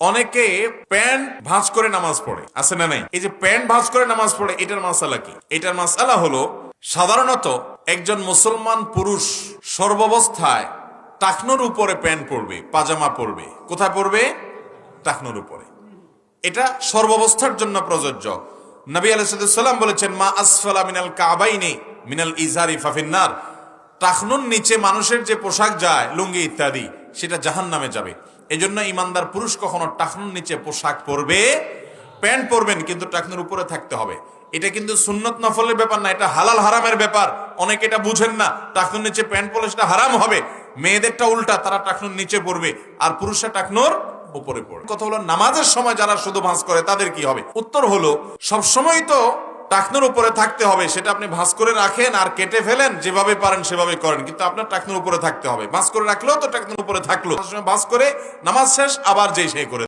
অনেকে প্যান্ট ভাঁজ করে নামাজ পড়ে, আছে না নাই? এই যে প্যান্ট ভাঁজ করে নামাজ পড়ে, এটার মাসালা কি? এটার মাসালা হলো, সাধারণত একজন মুসলমান পুরুষ সর্বাবস্থায় টাকনুর উপরে প্যান্ট পরবে, পাজামা পরবে। কোথায় পরবে? টাকনুর উপরে। এটা সর্বাবস্থার জন্য প্রযোজ্য। নবী আলাইহিস সালাম বলেছেন, মা আসফালা মিনাল কাবাইনি মিনাল ইজারি ফাফিন্নার। টাকনুর নিচে মানুষের যে পোশাক যায়, লুঙ্গি ইত্যাদি, সেটা জাহান্নামে যাবে। এজন্য ইমানদার পুরুষ কখনো টাকনুর নিচে পোশাক পরবে, প্যান্ট পরবেন, কিন্তু টাকনুর উপরে থাকতে হবে। এটা কিন্তু সুন্নত নফলের ব্যাপার না, এটা হালাল হারামের ব্যাপার। অনেকে এটা বুঝেন না, টাকনুর নিচে প্যান্ট পরলে সেটা হারাম হবে। মেয়েদেরটা উল্টা, তারা টাকনুর নিচে পরবে আর পুরুষরা টাকনুর উপরে পড়ে। কথা হলো, নামাজের সময় যারা শুধু ভাঁজ করে তাদের কি হবে? উত্তর হলো, সবসময় তো টাকনুর উপরে থাকতে হবে। সেটা আপনি ভাঁজ করে রাখেন আর কেটে ফেলেন, যেভাবে পারেন সেভাবে করেন, কিন্তু আপনার টাকনুর উপরে থাকতে হবে। ভাঁজ করে রাখলেও তো টাকনুর উপরে থাকলো, ভাঁজ করে নামাজ শেষ আবার যেই সেই করে।